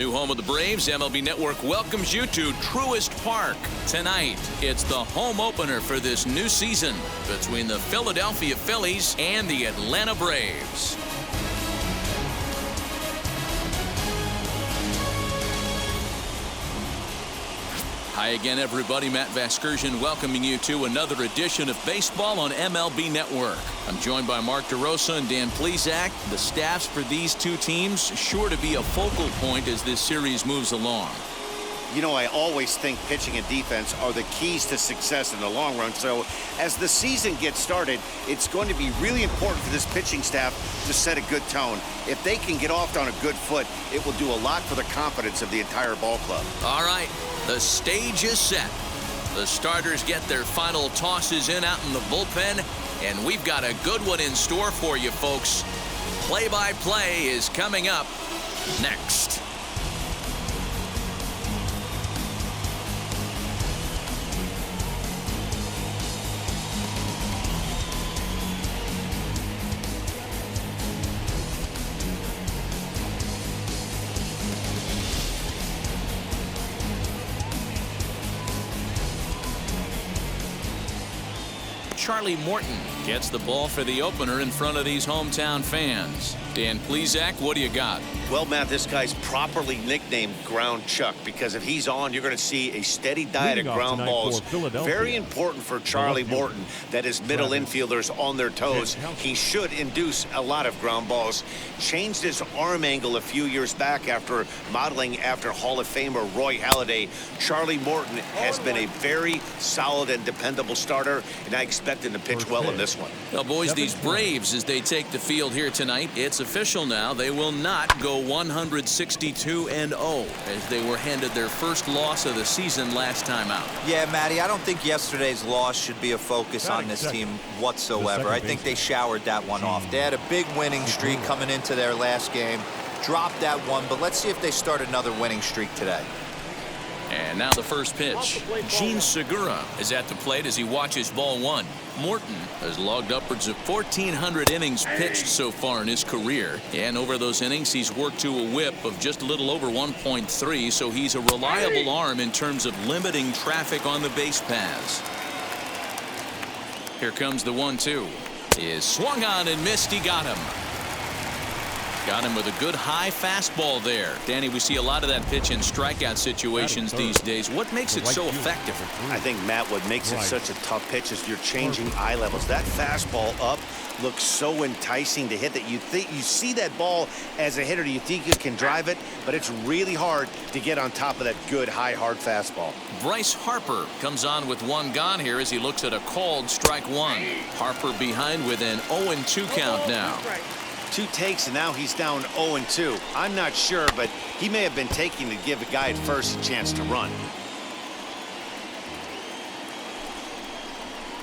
New home of the Braves, MLB Network welcomes you to Truist Park. Tonight, it's the home opener for this new season between the Philadelphia Phillies and the Atlanta Braves. Hi again, everybody. Matt Vasgersian welcoming you to another edition of Baseball on MLB Network. I'm joined by Mark DeRosa and Dan Plesac. The staffs for these two teams sure to be a focal point as this series moves along. You know, I always think pitching and defense are the keys to success in the long run. So as the season gets started, it's going to be really important for this pitching staff to set a good tone. If they can get off on a good foot, it will do a lot for the confidence of the entire ball club. All right, the stage is set. The starters get their final tosses in out in the bullpen, and we've got a good one in store for you, folks. Play-by-play is coming up next. Charlie Morton gets the ball for the opener in front of these hometown fans. Dan Plesac, what do you got? Well, Matt, this guy's properly nicknamed Ground Chuck because if he's on, you're going to see a steady diet of ground balls. Very important for Charlie Morton that his middle infielders on their toes. He should induce a lot of ground balls. Changed his arm angle a few years back after modeling after Hall of Famer Roy Halladay. Charlie Morton has been a very solid and dependable starter, and I expect him to pitch well in this one. Well, boys, these Braves, as they take the field here tonight, it's official now. They will not go 162-0 as they were handed their first loss of the season last time out. Yeah, Matty, I don't think yesterday's loss should be a focus on this team whatsoever. I think they showered that one off. They had a big winning streak coming into their last game, dropped that one, but let's see if they start another winning streak today. And now the first pitch. Gene Segura is at the plate as he watches ball one. Morton has logged upwards of 1,400 innings pitched so far in his career. And over those innings, he's worked to a whip of just a little over 1.3, so he's a reliable arm in terms of limiting traffic on the base paths. Here comes the 1-2. Is swung on and missed. He got him. Got him with a good high fastball there. Danny, we see a lot of that pitch in strikeout situations these days. What makes it so effective? I think, Matt, what makes it such a tough pitch is you're changing eye levels. That fastball up looks so enticing to hit that you see that ball as a hitter, you think you can drive it, but it's really hard to get on top of that good high hard fastball. Bryce Harper comes on with one gone here as he looks at a called strike one. Harper behind with an 0-2 count now. 2 takes and now he's down 0-2. I'm not sure, but he may have been taking to give the guy at first a chance to run.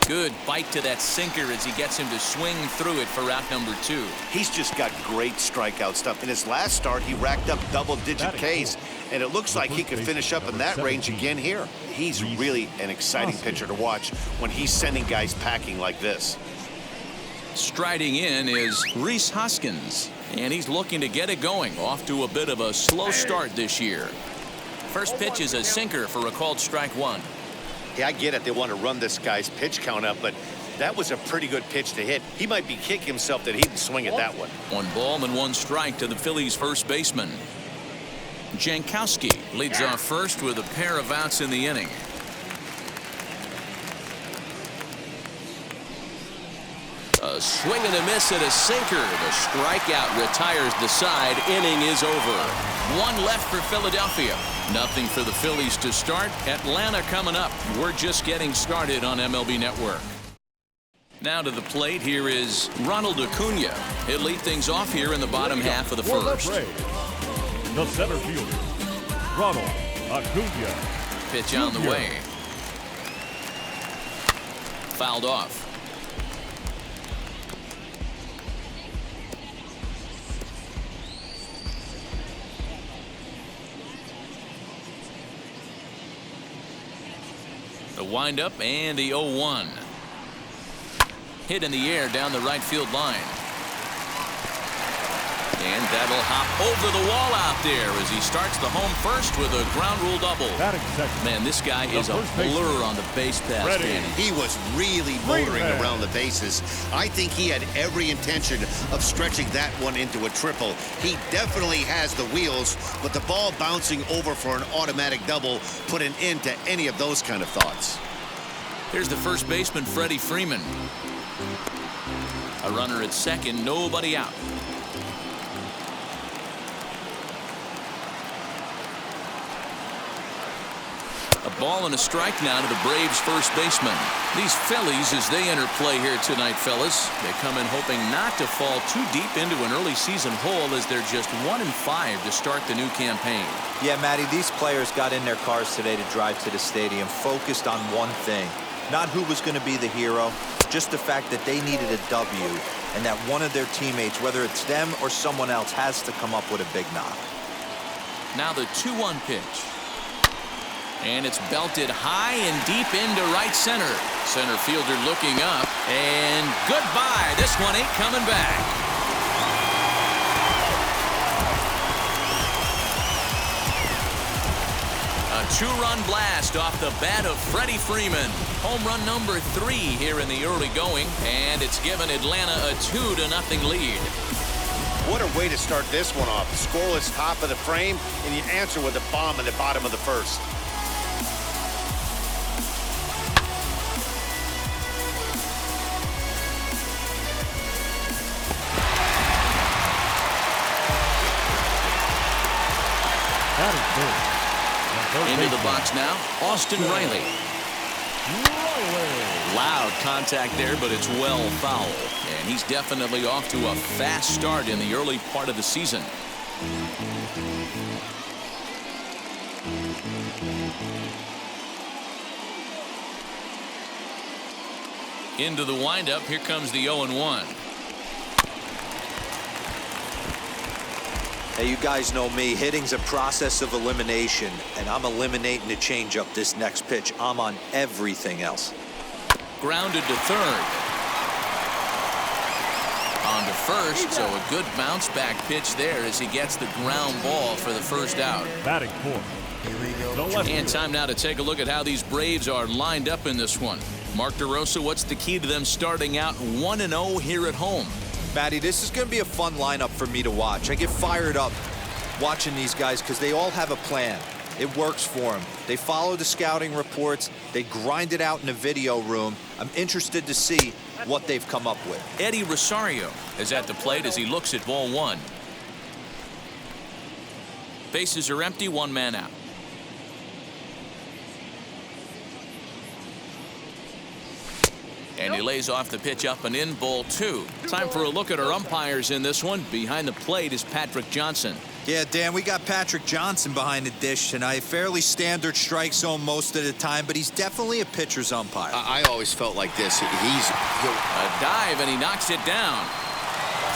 Good bite to that sinker as he gets him to swing through it for out number 2. He's just got great strikeout stuff. In his last start, he racked up double-digit Ks, and it looks like he could finish up in that range again here. He's really an exciting pitcher to watch when he's sending guys packing like this. Striding in is Rhys Hoskins, and he's looking to get it going. Off to a bit of a slow start this year. First pitch is a sinker for a called strike one. Yeah, I get it. They want to run this guy's pitch count up, but that was a pretty good pitch to hit. He might be kicking himself that he didn't swing at that one. 1 ball and 1 strike to the Phillies first baseman. Jankowski leads off first with a pair of outs in the inning. A swing and a miss and a sinker. The strikeout retires the side. Inning is over. 1 left for Philadelphia. Nothing for the Phillies to start. Atlanta coming up. We're just getting started on MLB Network. Now to the plate, here is Ronald Acuna. He'll lead things off here in the bottom half of the first. The center fielder, Ronald Acuna. Pitch on the way. Fouled off. The windup and the 0-1. Hit in the air down the right field line. And that'll hop over the wall out there as he starts the home first with a ground rule double. Man, this guy is a blur on the base pass, Danny. He was really motoring around the bases. I think he had every intention of stretching that one into a triple. He definitely has the wheels, but the ball bouncing over for an automatic double put an end to any of those kind of thoughts. Here's the first baseman, Freddie Freeman. A runner at second, nobody out. A ball and a strike now to the Braves' first baseman. These Phillies, as they enter play here tonight, fellas, they come in hoping not to fall too deep into an early season hole as they're just 1-5 to start the new campaign. Yeah, Matty, these players got in their cars today to drive to the stadium focused on one thing. Not who was going to be the hero, just the fact that they needed a W and that one of their teammates, whether it's them or someone else, has to come up with a big knock. Now the 2-1 pitch. And it's belted high and deep into right center. Center fielder looking up. And goodbye. This one ain't coming back. A 2-run blast off the bat of Freddie Freeman. Home run number 3 here in the early going. And it's given Atlanta a 2-0 lead. What a way to start this one off. Scoreless top of the frame, and you answer with a bomb in the bottom of the first. Into the box now, Austin Riley. Loud contact there, but it's well foul. And he's definitely off to a fast start in the early part of the season. Into the windup, here comes the 0-1. Hey, you guys know me. Hitting's a process of elimination, and I'm eliminating the changeup this next pitch. I'm on everything else. Grounded to third. On to first, so a good bounce back pitch there as he gets the ground ball for the first out. Batting fourth. And time now to take a look at how these Braves are lined up in this one. Mark DeRosa, what's the key to them starting out 1-0 here at home? Matty, this is going to be a fun lineup for me to watch. I get fired up watching these guys because they all have a plan. It works for them. They follow the scouting reports. They grind it out in the video room. I'm interested to see what they've come up with. Eddie Rosario is at the plate as he looks at ball 1. Bases are empty, 1 man out. And he lays off the pitch up and in, ball 2. Time for a look at our umpires in this one. Behind the plate is Patrick Johnson. Yeah, Dan, we got Patrick Johnson behind the dish tonight. Fairly standard strike zone most of the time, but he's definitely a pitcher's umpire. I always felt like this. A dive, and he knocks it down.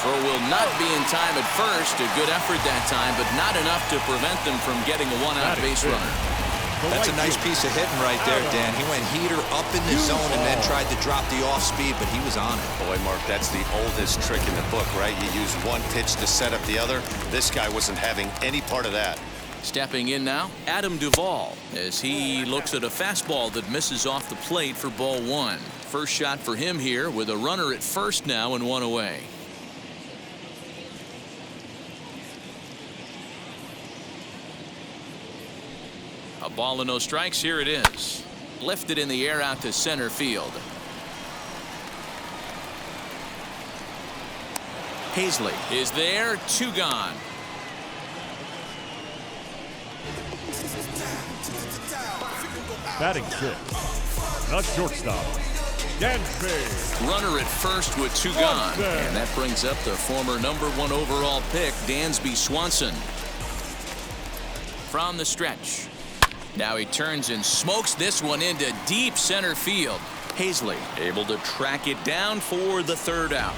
Throw will not be in time at first. A good effort that time, but not enough to prevent them from getting a 1-out base runner. That's a nice piece of hitting right there, Dan. He went heater up in the zone and then tried to drop the off speed, but he was on it. Boy, Mark, that's the oldest trick in the book, right? You use one pitch to set up the other. This guy wasn't having any part of that. Stepping in now, Adam Duval, as he looks at a fastball that misses off the plate for ball 1. First shot for him here with a runner at first now and 1 away. A ball and no strikes. Here it is. Lifted in the air out to center field. Hazley is there. 2 gone. Batting 6th. The shortstop, Dansby. Runner at first with 2 gone. And that brings up the former #1 overall pick, Dansby Swanson. From the stretch. Now he turns and smokes this one into deep center field. Hazley able to track it down for the 3rd out.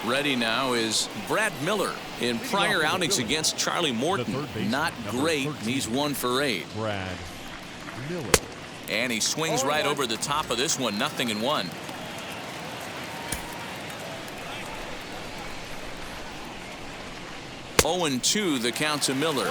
Ready now is Brad Miller. In prior outings against Charlie Morton, not great. He's 1 for 8. Brad Miller. And he swings right over the top of this one, 0-1. 0-2 the count to Miller.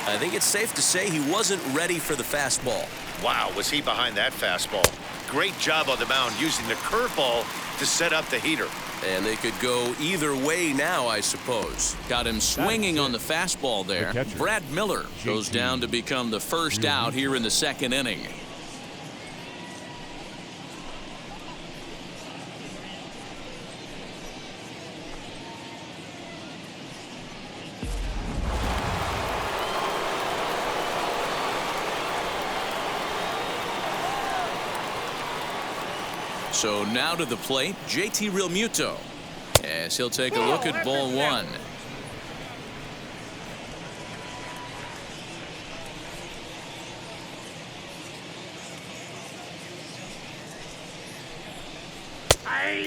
I think it's safe to say he wasn't ready for the fastball. Wow, was he behind that fastball. Great job on the mound using the curveball to set up the heater. And they could go either way now, I suppose. Got him swinging on the fastball there. Brad Miller goes down to become the first out here in the second inning. So now to the plate, JT Realmuto, as he'll take a look at ball one.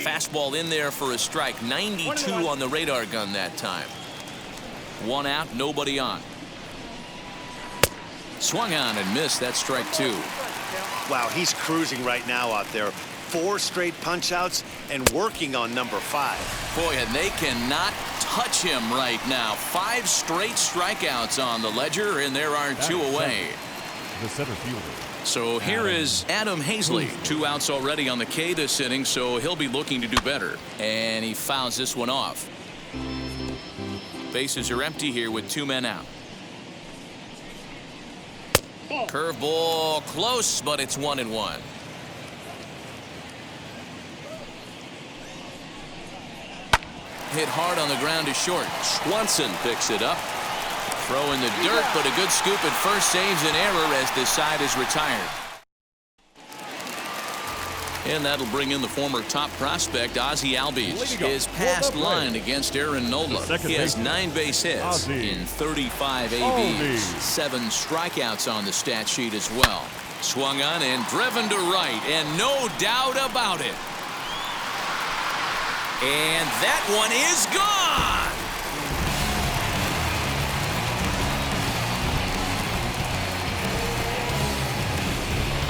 Fastball in there for a strike. 92 on the radar gun that time. One out, nobody on. Swung on and missed. That's strike two. Wow, he's cruising right now out there. 4 straight punch-outs and working on number 5. Boy, and they cannot touch him right now. 5 straight strikeouts on the ledger, and there are 2 away. The center fielder. So here is Adam Hazley. 2 outs already on the K this inning, so he'll be looking to do better. And he fouls this one off. Bases are empty here with 2 men out. Curveball close, but it's 1-1. Hit hard on the ground to short. Swanson picks it up. Throw in the dirt, but a good scoop at first saves an error as this side is retired. And that'll bring in the former top prospect, Ozzie Albies. His past line against Aaron Nola. He has 9 base hits in 35 ABs. 7 strikeouts on the stat sheet as well. Swung on and driven to right, and no doubt about it. And that one is gone.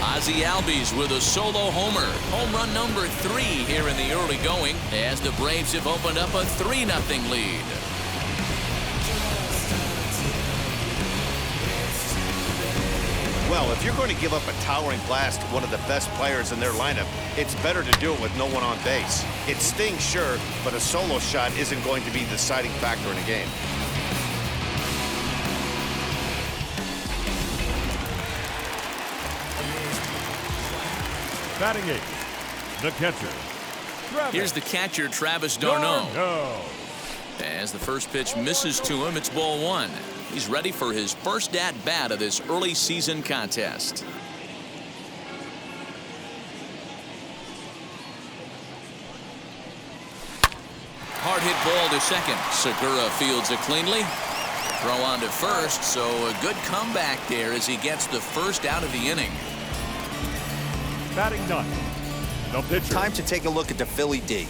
Ozzie Albies with a solo homer. Home run number 3 here in the early going as the Braves have opened up a 3-0 lead. Well, if you're going to give up a towering blast to one of the best players in their lineup, it's better to do it with no one on base. It stings, sure, but a solo shot isn't going to be the deciding factor in a game. Batting 8th, the catcher. Here's the catcher, Travis d'Arnaud. As the first pitch misses to him, it's ball 1. He's ready for his first at-bat of this early season contest. Hard hit ball to second. Segura fields it cleanly. Throw on to first, so a good comeback there as he gets the first out of the inning. Batting 9th, the pitcher. Time to take a look at the Philly D.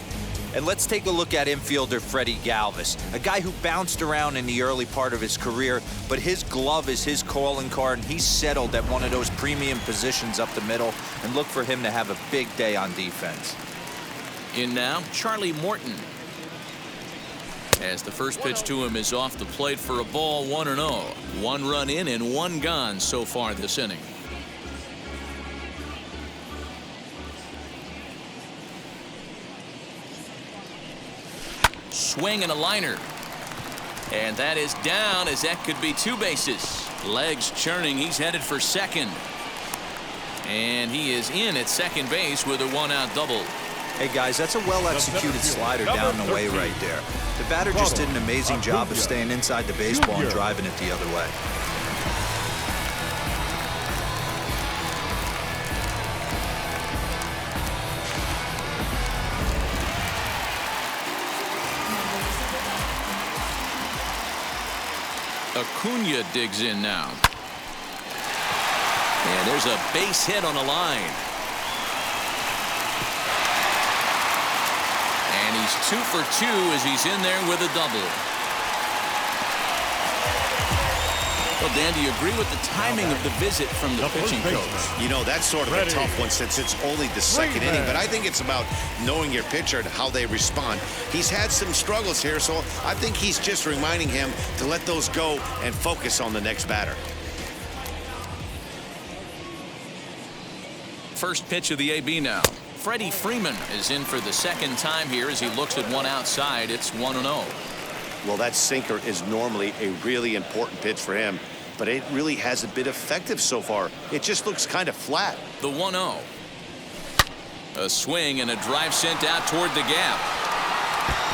And let's take a look at infielder Freddie Galvis, a guy who bounced around in the early part of his career, but his glove is his calling card, and he's settled at one of those premium positions up the middle, and look for him to have a big day on defense. In now, Charlie Morton. As the first pitch to him is off the plate for a ball, 1-0. 1 run in and 1 gone so far this inning. Swing and a liner. And that is down as that could be 2 bases. Legs churning. He's headed for second. And he is in at second base with a 1-out double. Hey guys, that's a well-executed slider down the way right there. The batter just did an amazing job of staying inside the baseball and driving it the other way. Acuna digs in now. And there's a base hit on the line. And he's 2 for 2 as he's in there with a double. Well, Dan, do you agree with the timing of the visit from the pitching coach? You know, that's sort of a tough one since it's only the second inning, but I think it's about knowing your pitcher and how they respond. He's had some struggles here, so I think he's just reminding him to let those go and focus on the next batter. First pitch of the AB now. Freddie Freeman is in for the second time here as he looks at one outside. It's 1-0. Well, that sinker is normally a really important pitch for him, but it really hasn't been effective so far. It just looks kind of flat. The 1-0. A swing and a drive sent out toward the gap.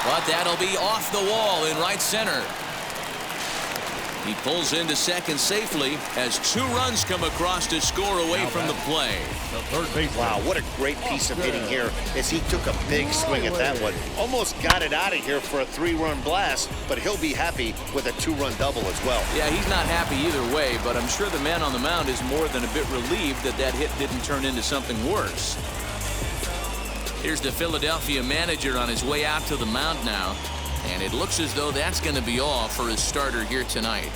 But that'll be off the wall in right center. He pulls into second safely as 2 runs come across to score away from the play. The third base. Wow, what a great piece of hitting here as he took a big swing at that one. Almost got it out of here for a 3-run blast, but he'll be happy with a 2-run double as well. Yeah, he's not happy either way, but I'm sure the man on the mound is more than a bit relieved that that hit didn't turn into something worse. Here's the Philadelphia manager on his way out to the mound now. And it looks as though that's going to be all for his starter here tonight.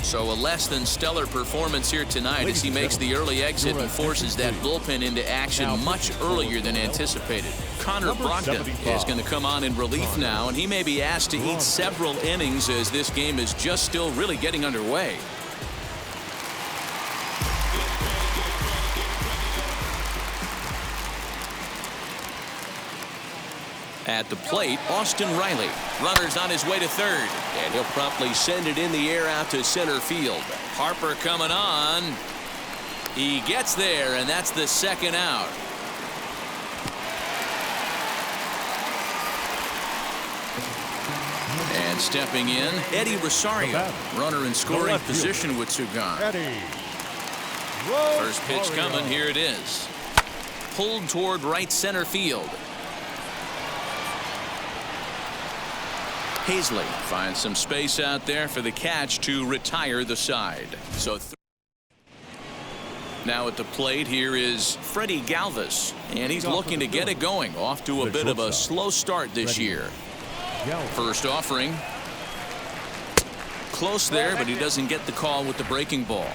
So a less than stellar performance here tonight as he makes the early exit and forces that bullpen into action much earlier than anticipated. Connor Brogdon is going to come on in relief now, and he may be asked to eat several innings as this game is just still really getting underway. At the plate, Austin Riley. Runner's on his way to third, and he'll promptly send it in the air out to center field. Harper coming on. He gets there, and that's the second out. And stepping in, Eddie Rosario. Runner in scoring position with 2 gone. First pitch coming. Here it is. Pulled toward right center field. Hazley finds some space out there for the catch to retire the side. So now at the plate here is Freddie Galvis, and he's looking to get it going. Off to a bit of a slow start this year. First offering. Close there, but he doesn't get the call with the breaking ball.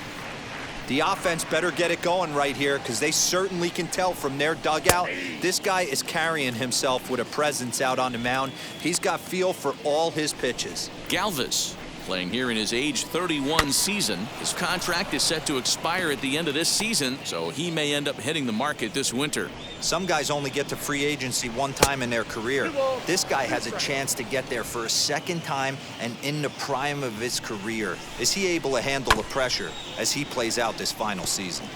The offense better get it going right here because they certainly can tell from their dugout. This guy is carrying himself with a presence out on the mound. He's got feel for all his pitches. Galvis playing here in his age 31 season. His contract is set to expire at the end of this season, so he may end up hitting the market this winter. Some guys only get to free agency one time in their career. This guy has a chance to get there for a second time and in the prime of his career. Is he able to handle the pressure as he plays out this final season?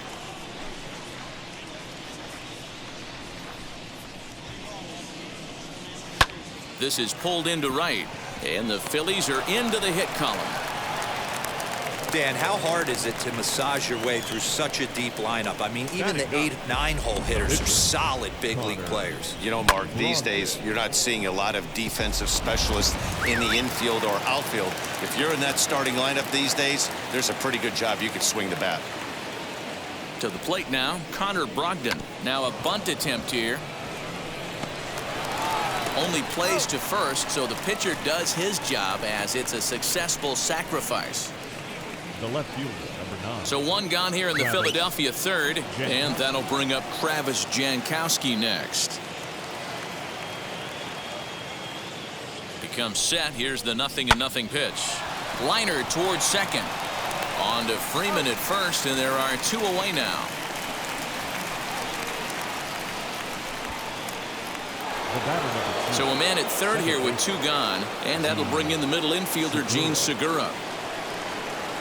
This is pulled into right, and the Phillies are into the hit column. Dan, how hard is it to massage your way through such a deep lineup? I mean, even the 8, 9-hole hitters are solid big league players. You know, Mark, these days you're not seeing a lot of defensive specialists in the infield or outfield. If you're in that starting lineup these days, there's a pretty good job you could swing the bat. To the plate now, Connor Brogdon. Now a bunt attempt here. Only plays to first, so the pitcher does his job as it's a successful sacrifice. The left fielder, number 9. So 1 gone here in the Philadelphia third, and that'll bring up Travis Jankowski next. Becomes set. Here's the 0-0 pitch. Liner towards second. On to Freeman at first, and there are 2 away now. So a man at third here with 2 gone, and that'll bring in the middle infielder Gene Segura.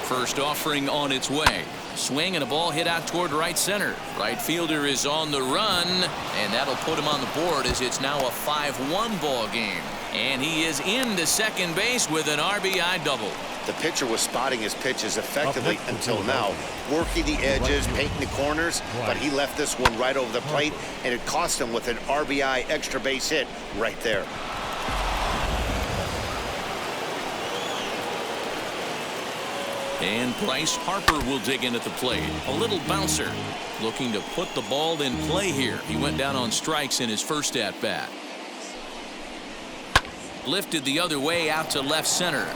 First offering on its way. Swing and a ball hit out toward right center. Right fielder is on the run, and that'll put him on the board as it's now a 5-1 ball game. And he is into second base with an RBI double. The pitcher was spotting his pitches effectively until now, working the edges, painting the corners, but he left this one right over the plate, and it cost him with an RBI extra base hit right there. And Bryce Harper will dig in at the plate. A little bouncer looking to put the ball in play here. He went down on strikes in his first at bat. Lifted the other way out to left center.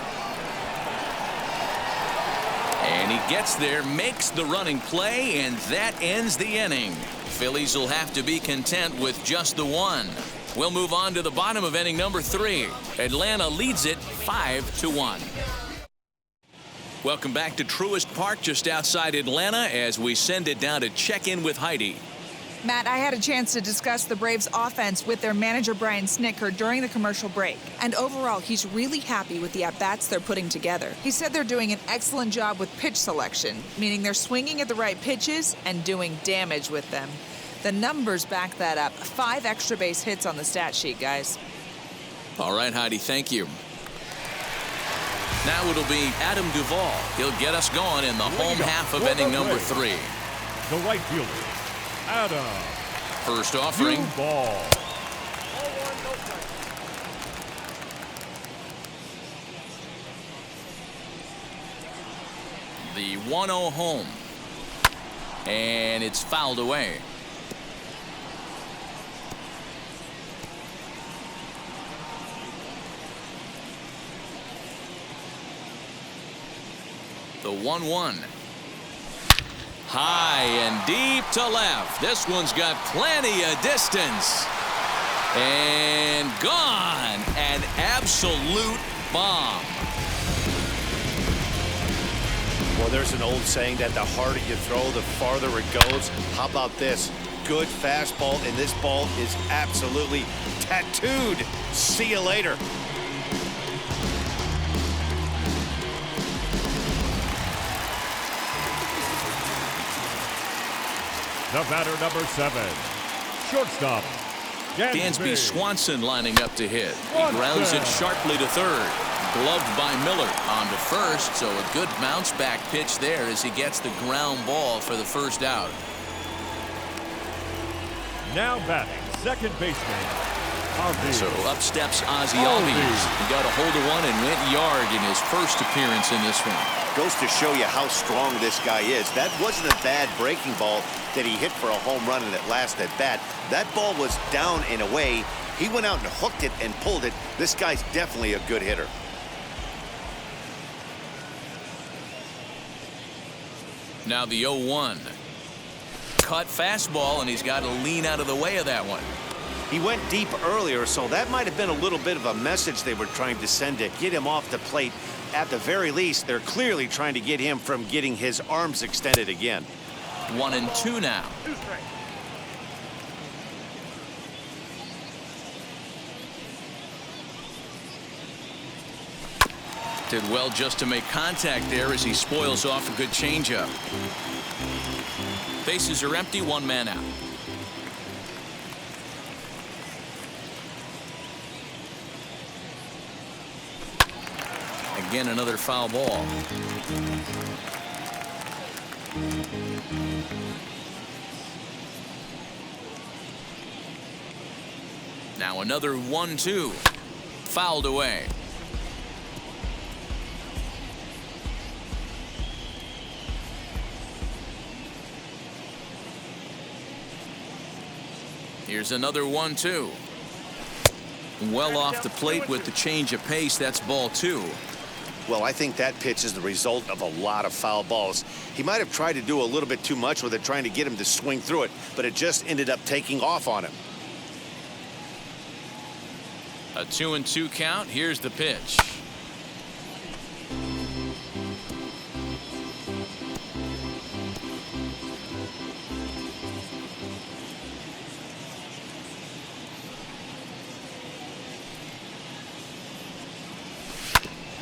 And he gets there, makes the running play, and that ends the inning. Phillies will have to be content with just the one. We'll move on to the bottom of inning number 3. Atlanta leads it 5-1. Welcome back to Truist Park just outside Atlanta as we send it down to check in with Heidi. Matt, I had a chance to discuss the Braves offense with their manager Brian Snitker during the commercial break. And overall, he's really happy with the at-bats they're putting together. He said they're doing an excellent job with pitch selection, meaning they're swinging at the right pitches and doing damage with them. The numbers back that up. 5 extra base hits on the stat sheet, guys. All right, Heidi, thank you. Now it'll be Adam Duval. He'll get us going in the home half of inning number 3. The right fielder, Adam. First offering. Duval. The 1-0 home. And it's fouled away. The 1-1. High and deep to left. This one's got plenty of distance. And gone. An absolute bomb. Well, there's an old saying that the harder you throw, the farther it goes. How about this? Good fastball, and this ball is absolutely tattooed. See you later. The batter, number 7, shortstop, Dansby Swanson lining up to hit. He grounds it sharply to third. Gloved by Miller on to first, so a good bounce back pitch there as he gets the ground ball for the first out. Now batting, second baseman, Ozzie. So up steps Ozzie Albies. He got a hold of one and went yard in his first appearance in this one. Goes to show you how strong this guy is. That wasn't a bad breaking ball that he hit for a home run in that last at bat. That ball was down and away. He went out and hooked it and pulled it. This guy's definitely a good hitter. Now the 0-1. Cut fastball, and he's got to lean out of the way of that one. He went deep earlier, so that might have been a little bit of a message they were trying to send to get him off the plate. At the very least, they're clearly trying to get him from getting his arms extended again. 1-2 now. Did well just to make contact there as he spoils off a good changeup. Bases are empty, 1 man out. Again, another foul ball. Now another 1-2. Fouled away. Here's another 1-2. Well off the plate with the change of pace. That's ball 2. Well, I think that pitch is the result of a lot of foul balls. He might have tried to do a little bit too much with it, trying to get him to swing through it, but it just ended up taking off on him. A 2-2 count. Here's the pitch.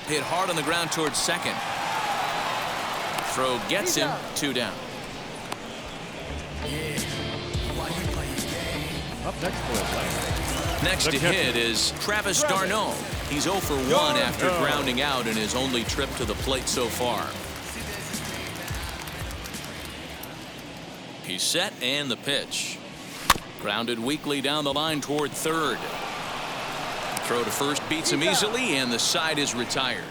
Hit hard on the ground towards second. Throw gets him. 2 down. Up next for Atlanta. Next to hit is Travis d'Arnaud. He's 0 for 1 after grounding out in his only trip to the plate so far. He's set, and the pitch. Grounded weakly down the line toward third. Throw to first beats him easily, and the side is retired.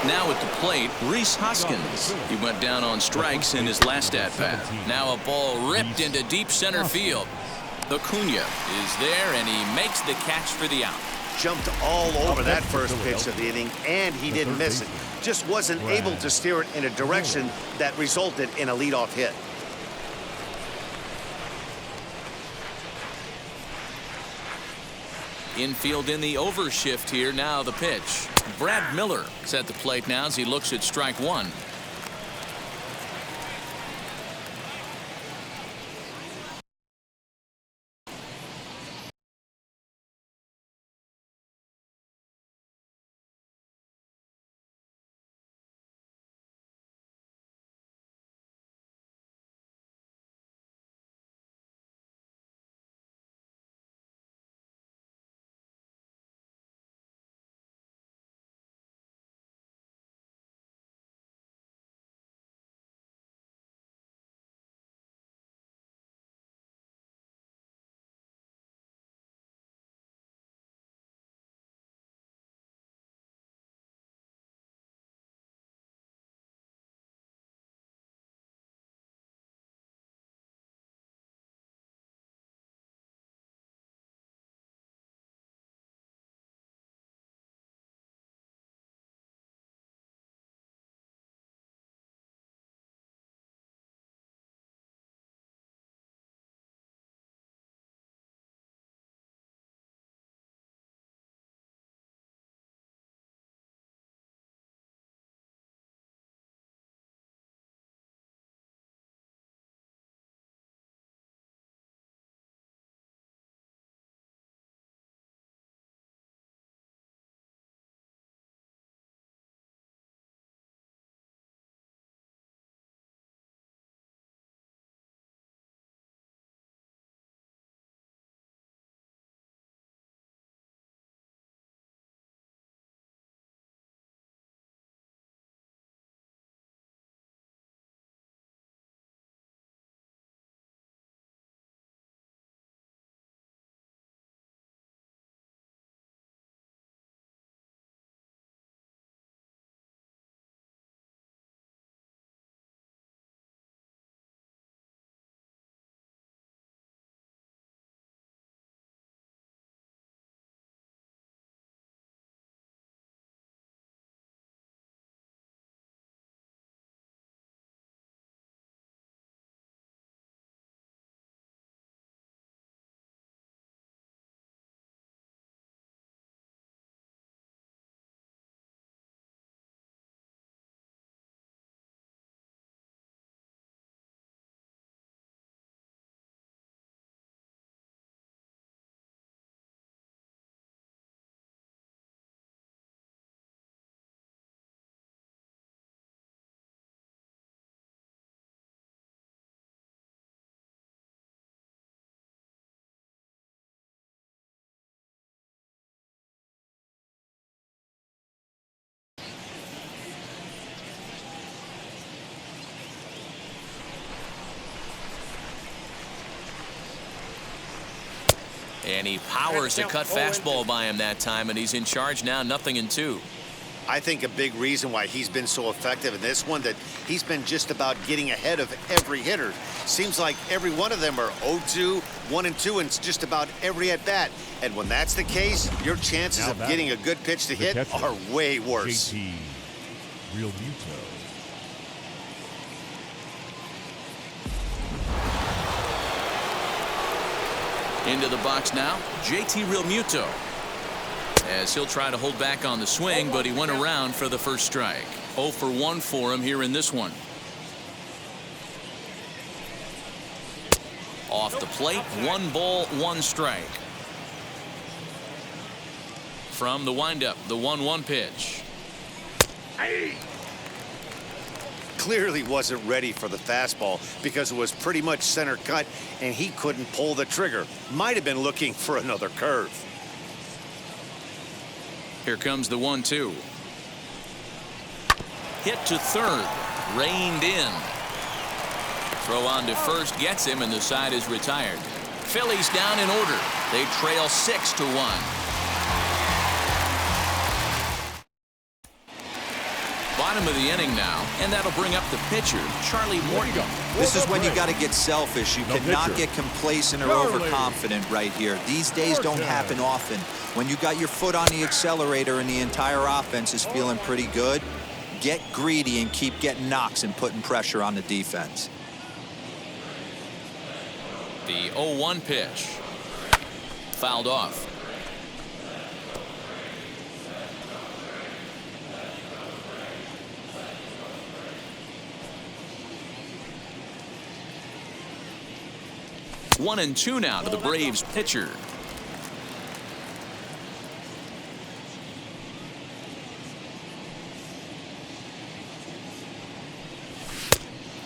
Now at the plate, Rhys Hoskins. He went down on strikes in his last at-bat. Now a ball ripped into deep center field. Acuna is there, and he makes the catch for the out. jumped all over that first pitch of the inning, and he didn't miss it. Just wasn't able to steer it in a direction that resulted in a leadoff hit. Infield in the overshift here. Now the pitch. Brad Miller is at the plate now as he looks at strike one. And he powers to cut fastball by him that time, and he's in charge now, 0-2. I think a big reason why he's been so effective in this one, that he's been just about getting ahead of every hitter. Seems like every one of them are 0-2, 1-2, and just about every at-bat. And when that's the case, your chances of getting a good pitch to hit are way worse. JT Realmuto. Into the box now, JT Realmuto. As he'll try to hold back on the swing, but he went around for the first strike. 0 for 1 for him here in this one. Off the plate, 1 ball, 1 strike. From the windup, the 1-1 pitch. Clearly wasn't ready for the fastball because it was pretty much center cut and he couldn't pull the trigger. Might have been looking for another curve. Here comes the 1-2. Hit to third, reined in. Throw on to first gets him, and the side is retired. Phillies down in order. They trail 6-1. bottom of the inning now, and that'll bring up the pitcher, Charlie Morton. This is when you got to get selfish. You cannot get complacent or overconfident right here. These days don't happen often. When you got your foot on the accelerator and the entire offense is feeling pretty good, get greedy and keep getting knocks and putting pressure on the defense. The 0-1 pitch. Fouled off. One and two now to the Braves pitcher.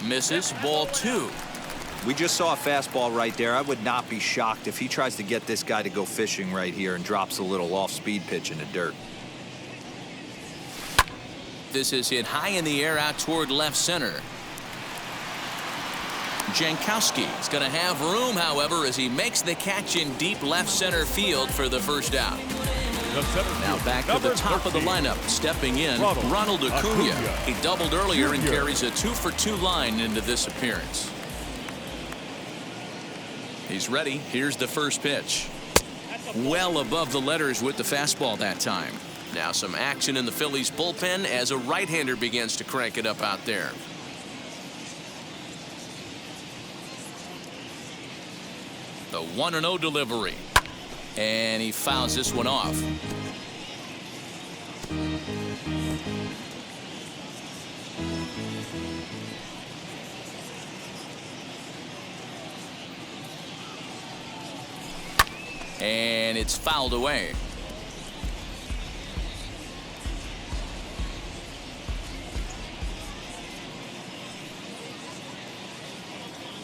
Misses, ball two. We just saw a fastball right there. I would not be shocked if he tries to get this guy to go fishing right here and drops a little off-speed pitch in the dirt. This is hit high in the air out toward left center. Jankowski is going to have room, however, as he makes the catch in deep left center field for the first out. Now back to the top of the lineup, stepping in, Ronald Acuna. He doubled earlier and carries a 2-for-2 line into this appearance. He's ready. Here's the first pitch. Well above the letters with the fastball that time. Now some action in the Phillies bullpen as a right-hander begins to crank it up out there. The 1-0 delivery. And he fouls this one off. And it's fouled away.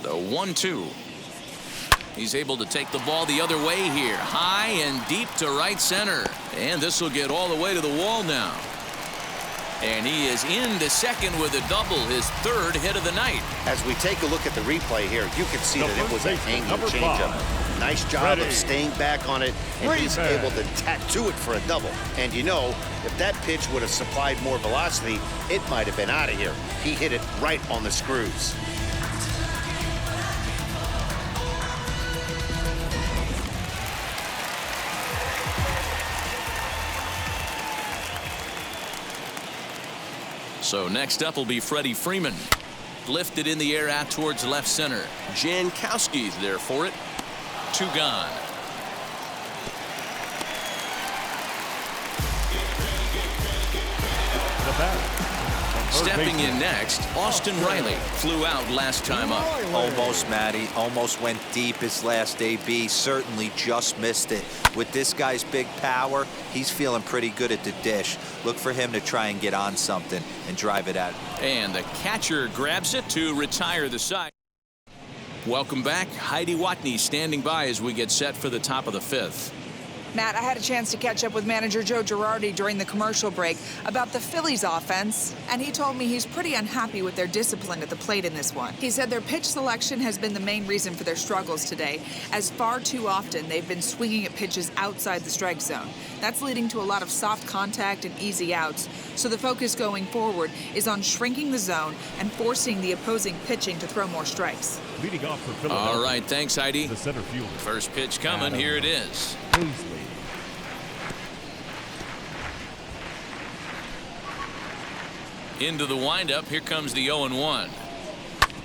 The 1-2. He's able to take the ball the other way here. High and deep to right center. And this will get all the way to the wall now. And he is into second with a double, his third hit of the night. As we take a look at the replay here, you can see that it was a hanging changeup. Nice job of staying back on it, and he's able to tattoo it for a double. And you know, if that pitch would have supplied more velocity, it might have been out of here. He hit it right on the screws. So next up will be Freddie Freeman. Lifted in the air out towards left center. Jankowski's there for it. 2 gone. Stepping in next, Austin Riley flew out last time up. Almost, Matty. Almost went deep his last AB. Certainly just missed it. With this guy's big power, he's feeling pretty good at the dish. Look for him to try and get on something and drive it out. And the catcher grabs it to retire the side. Welcome back. Heidi Watney standing by as we get set for the top of the 5th. Matt, I had a chance to catch up with manager Joe Girardi during the commercial break about the Phillies offense, and he told me he's pretty unhappy with their discipline at the plate in this one. He said their pitch selection has been the main reason for their struggles today, as far too often they've been swinging at pitches outside the strike zone. That's leading to a lot of soft contact and easy outs, so the focus going forward is on shrinking the zone and forcing the opposing pitching to throw more strikes. Leading off for Philadelphia. All right, thanks, Heidi. The center fielder. First pitch coming. Here it is. Into the windup. Here comes the 0-1.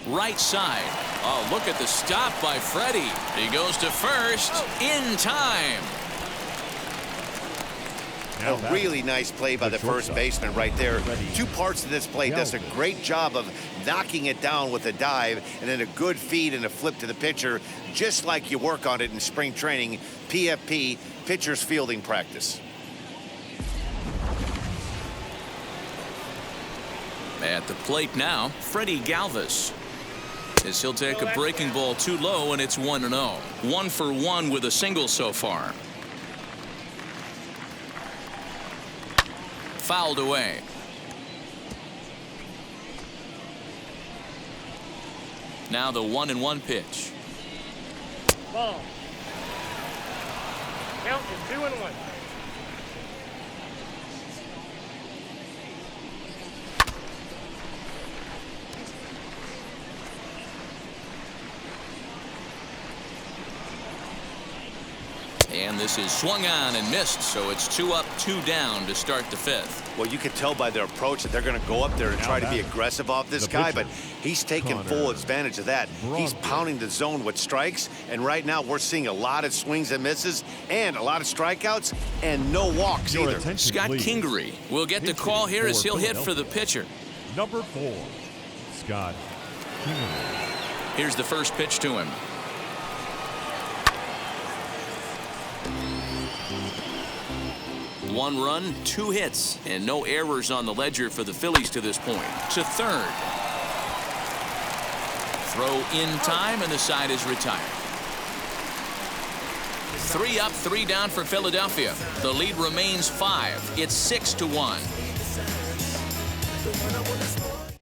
Right side. Oh, look at the stop by Freddie. He goes to first in time. A really nice play by the first baseman right there. 2 parts of this play. Does a great job of knocking it down with a dive, and then a good feed and a flip to the pitcher, just like you work on it in spring training, PFP, pitcher's fielding practice. At the plate now, Freddie Galvis. As he'll take a breaking ball too low, and it's 1-0. 1 for 1 with a single so far. Fouled away. Now the 1-1 pitch. Ball. Count is 2-1. this is swung on and missed, so it's 2 up, 2 down to start the 5th. Well, you can tell by their approach that they're going to go up there and try to be aggressive off this guy, but he's taking full advantage of that. He's pounding the zone with strikes, and right now we're seeing a lot of swings and misses and a lot of strikeouts and no walks either. Scott Kingery will get the call here as he'll hit for the pitcher. Number 4, Scott Kingery. Here's the first pitch to him. One run, 2 hits, and no errors on the ledger for the Phillies to this point. To third. Throw in time, and the side is retired. 3 up, 3 down for Philadelphia. The lead remains 5. It's 6-1.